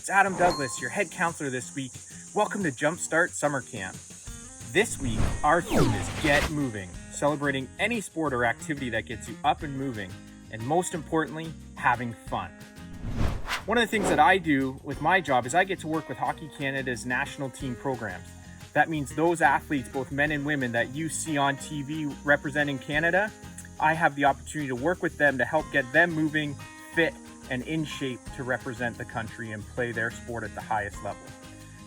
it's Adam Douglas, your head counselor this week. Welcome to Jumpstart Summer Camp. This week, our theme is Get Moving, celebrating any sport or activity that gets you up and moving, and most importantly, having fun. One of the things that I do with my job is I get to work with Hockey Canada's national team programs. That means those athletes, both men and women, that you see on TV representing Canada, I have the opportunity to work with them to help get them moving, fit, and in shape to represent the country and play their sport at the highest level.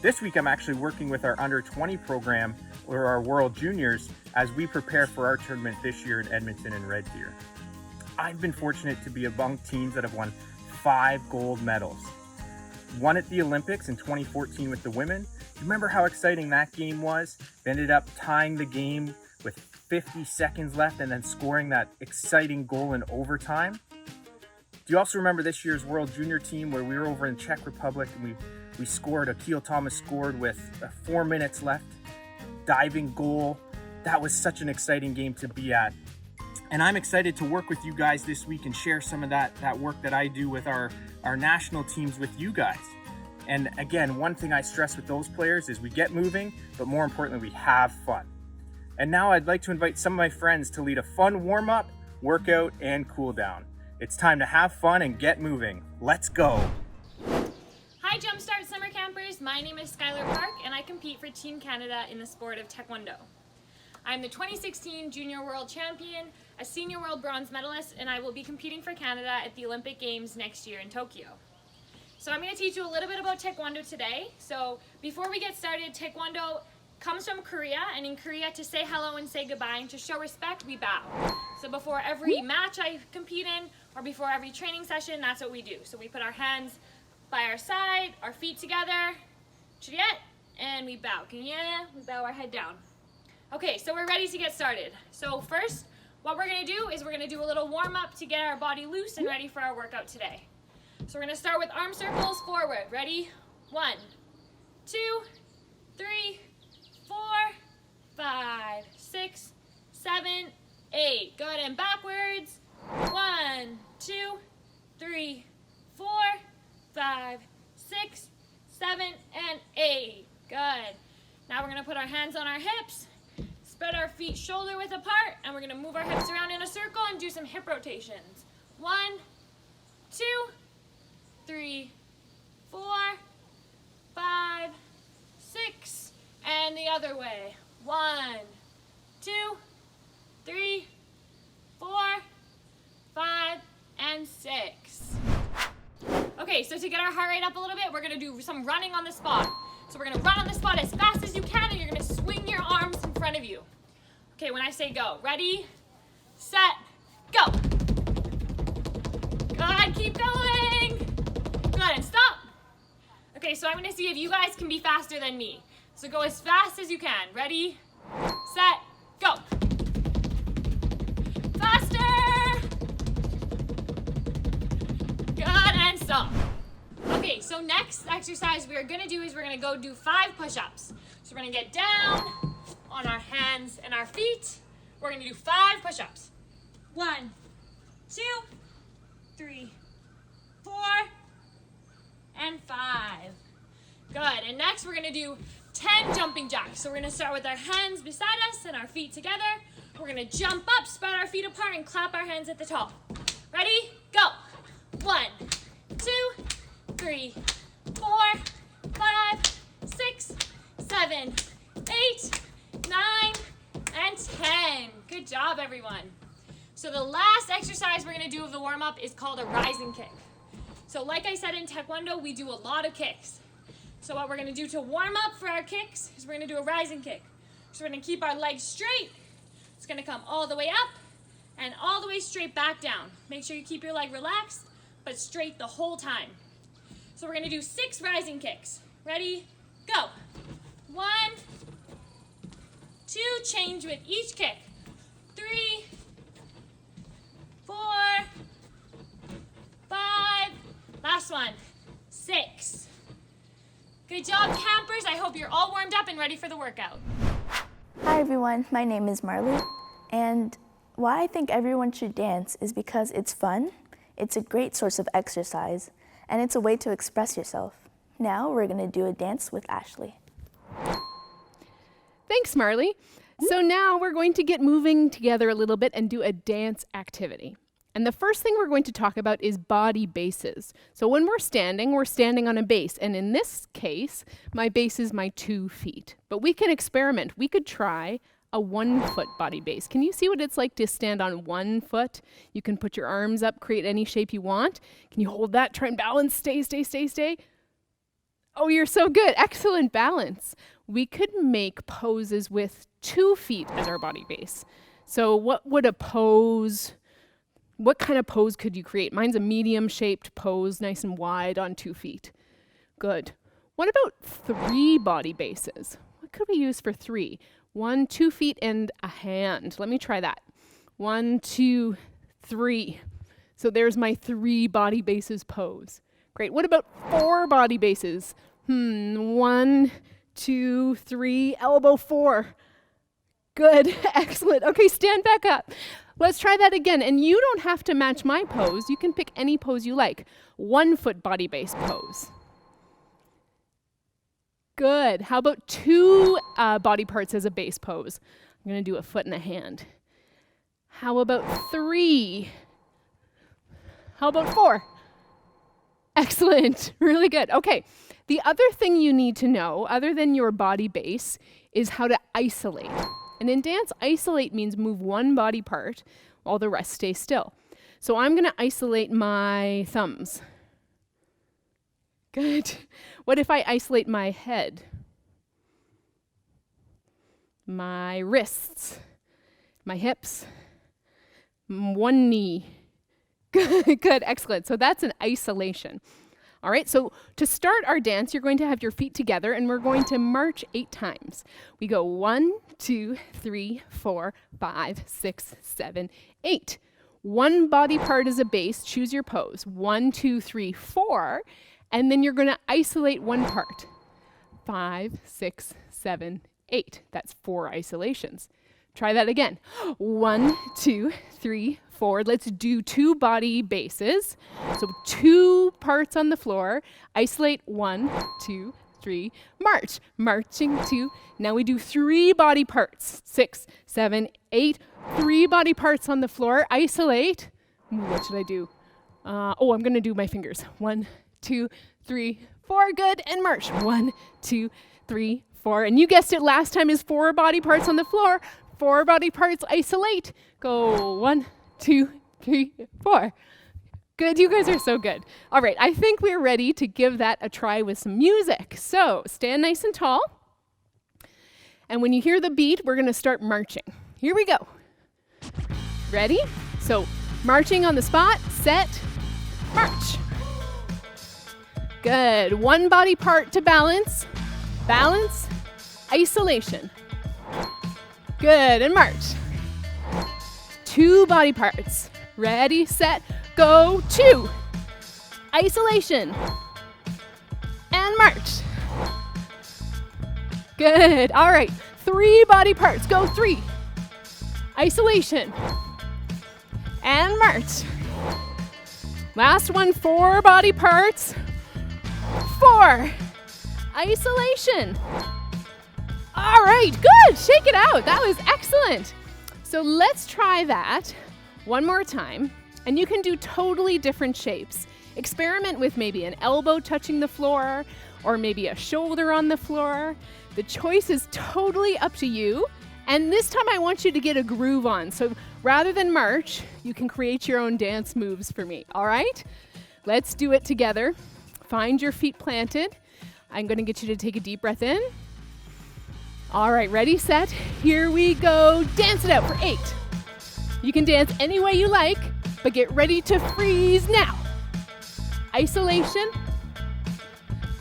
This week, I'm actually working with our under 20 program or our World Juniors as we prepare for our tournament this year in Edmonton and Red Deer. I've been fortunate to be among teams that have won 5 gold medals. One at the Olympics in 2014 with the women. Remember how exciting that game was? They ended up tying the game with 50 seconds left and then scoring that exciting goal in overtime. Do you also remember this year's World Junior team where we were over in Czech Republic and we scored, Akil Thomas scored with 4 minutes left, diving goal. That was such an exciting game to be at. And I'm excited to work with you guys this week and share some of that work that I do with our national teams with you guys. And again, one thing I stress with those players is we get moving, but more importantly, we have fun. And now I'd like to invite some of my friends to lead a fun warm-up, workout, and cool down. It's time to have fun and get moving. Let's go. Hi Jumpstart Summer Campers, my name is Skylar Park and I compete for Team Canada in the sport of Taekwondo. I'm the 2016 Junior World Champion, a Senior World Bronze Medalist, and I will be competing for Canada at the Olympic Games next year in Tokyo. So I'm going to teach you a little bit about Taekwondo today. So before we get started, Taekwondo comes from Korea, and in Korea to say hello and say goodbye and to show respect, we bow. So before every match I compete in or before every training session, that's what we do. So we put our hands by our side, our feet together, and we bow. We bow our head down. Okay, so we're ready to get started. So first, what we're gonna do is we're gonna do a little warm up to get our body loose and ready for our workout today. So we're gonna start with arm circles forward. Ready? 1, 2, 3, 4, 5, 6, 7, 8. Good, and backwards. 1, 2, 3, 4, 5, 6, 7, and 8. Good. Now we're gonna put our hands on our hips, spread our feet shoulder width apart, and we're gonna move our hips around in a circle and do some hip rotations. 1, 2, 3, 4, 5, 6, and the other way. 1, 2, 3, 4, 5, and 6. Okay, so to get our heart rate up a little bit, we're gonna do some running on the spot. So we're gonna run on the spot as fast as you can, and you're gonna swing your arms in front of you. Okay, when I say go, ready, set, go. Good, keep going. Good, and stop. Okay, so I'm gonna see if you guys can be faster than me. So go as fast as you can. Ready, set, go. Faster. Good, and stop. Okay, so next exercise we're gonna do is we're gonna go do 5 push-ups. So we're gonna get down on our hands and our feet. We're gonna do 5 push-ups. 1, 2, 3, 4, and 5. Good, and next we're gonna do 10 jumping jacks. So we're gonna start with our hands beside us and our feet together. We're gonna jump up, spread our feet apart, and clap our hands at the top. Ready? Go. 1, 2, 3, 4, 5, 6, 7, 8, 9, and 10. Good job, everyone. So the last exercise we're gonna do of the warm-up is called a rising kick. So like I said in Taekwondo, we do a lot of kicks. So what we're gonna do to warm up for our kicks is we're gonna do a rising kick. So we're gonna keep our legs straight. It's gonna come all the way up and all the way straight back down. Make sure you keep your leg relaxed, but straight the whole time. So we're gonna do 6 rising kicks. Ready, go. 1, 2, change with each kick. 3, 4, 5, last one, 6. Good job, campers. I hope you're all warmed up and ready for the workout. Hi everyone, my name is Marley, and why I think everyone should dance is because it's fun, it's a great source of exercise, and it's a way to express yourself. Now we're going to do a dance with Ashley. Thanks, Marley. So now we're going to get moving together a little bit and do a dance activity. And the first thing we're going to talk about is body bases. So when we're standing on a base. And in this case, my base is my 2 feet. But we can experiment. We could try a 1-foot body base. Can you see what it's like to stand on 1 foot? You can put your arms up, create any shape you want. Can you hold that? Try and balance. Stay. Oh, you're so good. Excellent balance. We could make poses with 2 feet as our body base. So what kind of pose could you create? Mine's a medium-shaped pose, nice and wide on 2 feet. Good. What about 3 body bases? What could we use for 3? 1, 2 feet, and a hand. Let me try that. 1, 2, 3. So there's my 3 body bases pose. Great. What about 4 body bases? 1, 2, 3, elbow 4. Good. Excellent. Okay, stand back up. Let's try that again. And you don't have to match my pose. You can pick any pose you like. 1-foot body base pose. Good. How about 2 body parts as a base pose? I'm going to do a foot and a hand. How about 3? How about 4? Excellent. Really good. Okay. The other thing you need to know, other than your body base, is how to isolate. And in dance, isolate means move 1 body part while the rest stay still. So I'm going to isolate my thumbs. Good. What if I isolate my head? My wrists? My hips? 1 knee? Good. Excellent. So that's an isolation. All right, so to start our dance, you're going to have your feet together and we're going to march 8 times. We go 1, 2, 3, 4, 5, 6, 7, 8. 1 body part is a base. Choose your pose. 1, 2, 3, 4. And then you're going to isolate 1 part. 5, 6, 7, 8. That's 4 isolations. Try that again. 1, 2, 3, 4. Let's do 2 body bases. So 2 parts on the floor. Isolate 1, 2, 3. March. Marching 2. Now we do 3 body parts. 6, 7, 8. 3 body parts on the floor. Isolate. What should I do? I'm going to do my fingers. 1, 2, 3, 4. Good. And march. 1, 2, 3, 4. And you guessed it, last time is 4 body parts on the floor. 4 body parts, isolate. Go 1, 2, 3, 4. Good, you guys are so good. All right, I think we're ready to give that a try with some music. So stand nice and tall. And when you hear the beat, we're gonna start marching. Here we go. Ready? So marching on the spot, set, march. Good, 1 body part to balance, balance, isolation. Good, and march. 2 body parts. Ready, set, go, 2. Isolation. And march. Good, all right. 3 body parts, go 3. Isolation. And march. Last one, 4 body parts. 4. Isolation. All right, good. Shake it out. That was excellent. So let's try that one more time. And you can do totally different shapes. Experiment with maybe an elbow touching the floor or maybe a shoulder on the floor. The choice is totally up to you. And this time I want you to get a groove on. So rather than march, you can create your own dance moves for me. All right? Let's do it together. Find your feet planted. I'm going to get you to take a deep breath in. All right, ready, set, here we go. Dance it out for 8. You can dance any way you like, but get ready to freeze now. Isolation.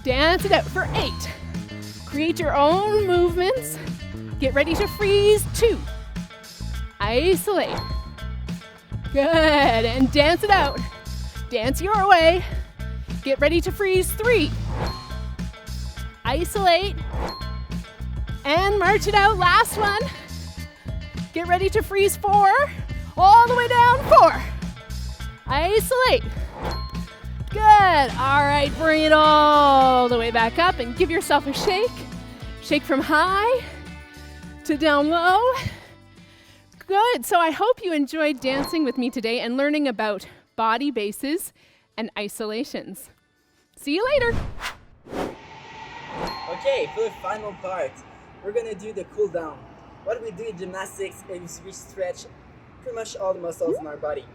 Dance it out for 8. Create your own movements. Get ready to freeze 2. Isolate. Good, and dance it out. Dance your way. Get ready to freeze 3. Isolate. And march it out, last one. Get ready to freeze 4. All the way down, 4. Isolate. Good. All right, bring it all the way back up and give yourself a shake. Shake from high to down low. Good. So I hope you enjoyed dancing with me today and learning about body bases and isolations. See you later. Okay, for the final part, we're gonna do the cool down. What we do in gymnastics is we stretch pretty much all the muscles in our body.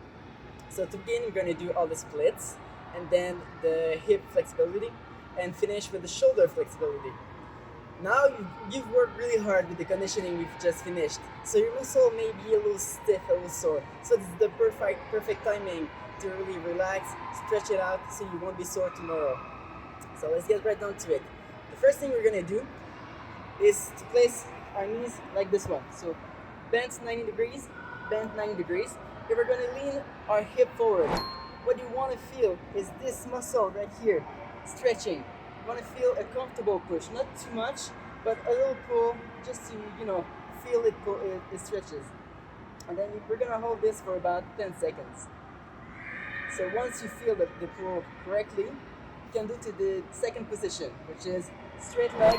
So to begin, we're gonna do all the splits, and then the hip flexibility, and finish with the shoulder flexibility. Now you've worked really hard with the conditioning we've just finished, so your muscle may be a little stiff, a little sore. So this is the perfect timing to really relax, stretch it out so you won't be sore tomorrow. So let's get right down to it. The first thing we're gonna do is to place our knees like this one. So bent 90 degrees, bent 90 degrees. And we're gonna lean our hip forward. What you wanna feel is this muscle right here, stretching. You wanna feel a comfortable push, not too much, but a little pull, just to, feel it pull, it stretches. And then we're gonna hold this for about 10 seconds. So once you feel the pull correctly, you can do to the second position, which is straight leg,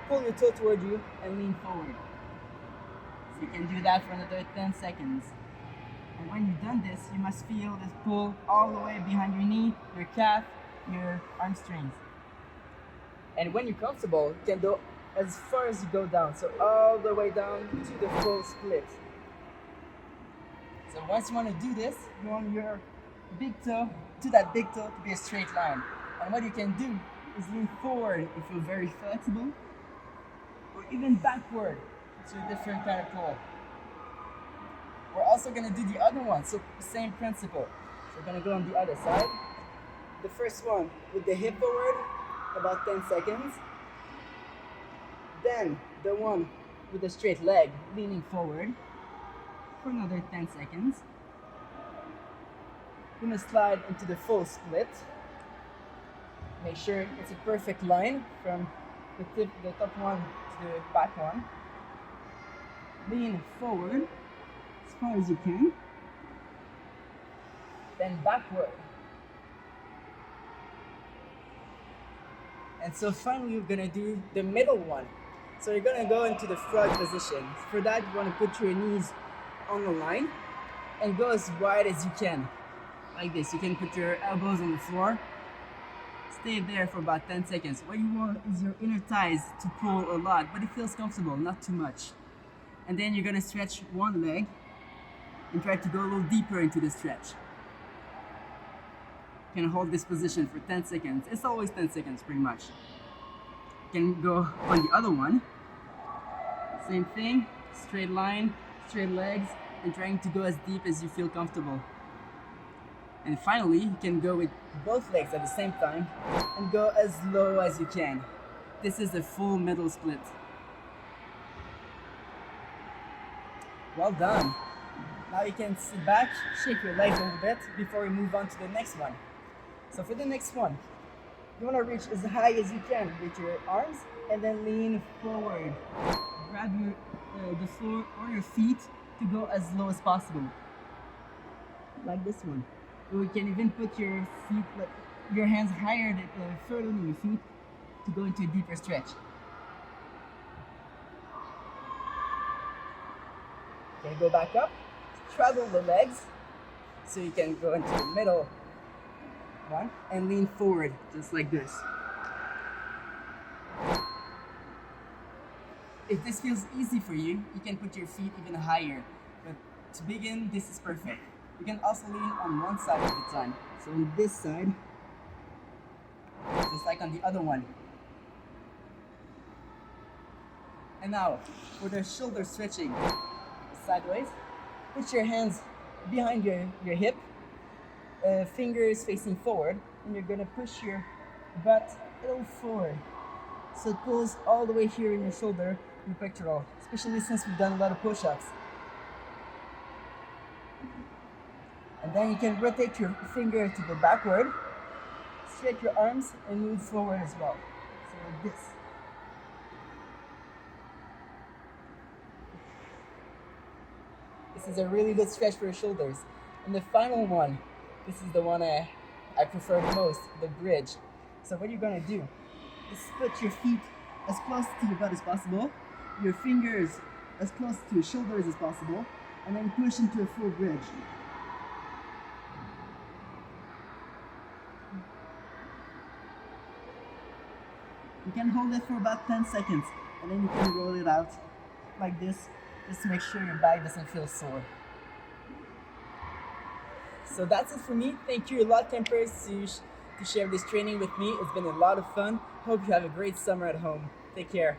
pull your toe toward you, and lean forward. So you can do that for another 10 seconds. And when you've done this, you must feel this pull all the way behind your knee, your calf, your hamstrings. And when you're comfortable, you can go as far as you go down, so all the way down to the full split. So once you want to do this, you want your big toe to that big toe to be a straight line. And what you can do is lean forward if you're very flexible, or even backward to a different kind of pull. We're also going to do the other one, so same principle. So we're going to go on the other side. The first one with the hip forward, about 10 seconds. Then the one with the straight leg, leaning forward for another 10 seconds. We're going to slide into the full split. Make sure it's a perfect line from the top one to the back one. Lean forward as far as you can. Then backward. And so finally we're gonna do the middle one. So you're gonna go into the frog position. For that, you wanna put your knees on the line and go as wide as you can. Like this. You can put your elbows on the floor. Stay there for about 10 seconds. What you want is your inner thighs to pull a lot, but it feels comfortable, not too much. And then you're gonna stretch one leg and try to go a little deeper into the stretch. You can hold this position for 10 seconds. It's always 10 seconds pretty much. You can go on the other one. Same thing, straight line, straight legs, and trying to go as deep as you feel comfortable. And finally, you can go with both legs at the same time and go as low as you can. This is a full middle split. Well done. Now you can sit back, shake your legs a little bit before we move on to the next one. So for the next one, you want to reach as high as you can with your arms and then lean forward. Grab the floor or your feet to go as low as possible. Like this one. Or you can even put your feet, your hands higher, further than your feet to go into a deeper stretch. Okay, go back up, straddle the legs so you can go into the middle one and lean forward just like this. If this feels easy for you, you can put your feet even higher, but to begin, this is perfect. You can also lean on one side at a time. So on this side, just like on the other one. And now, for the shoulder stretching, sideways, put your hands behind your hip, fingers facing forward, and you're gonna push your butt a little forward. So it pulls all the way here in your shoulder, your pectoral, especially since we've done a lot of push-ups. And then you can rotate your finger to go backward, stretch your arms, and move forward as well. So like this. This is a really good stretch for your shoulders. And the final one, this is the one I I prefer the most, the bridge. So what you're gonna do is put your feet as close to your butt as possible, your fingers as close to your shoulders as possible, and then push into a full bridge. You can hold it for about 10 seconds, and then you can roll it out like this, just to make sure your back doesn't feel sore. So that's it for me. Thank you a lot, campers, to share this training with me. It's been a lot of fun. Hope you have a great summer at home. Take care.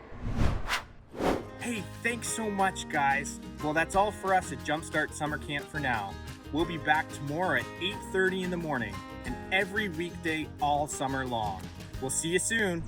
Hey, thanks so much, guys. Well, that's all for us at Jumpstart Summer Camp for now. We'll be back tomorrow at 8:30 in the morning and every weekday all summer long. We'll see you soon.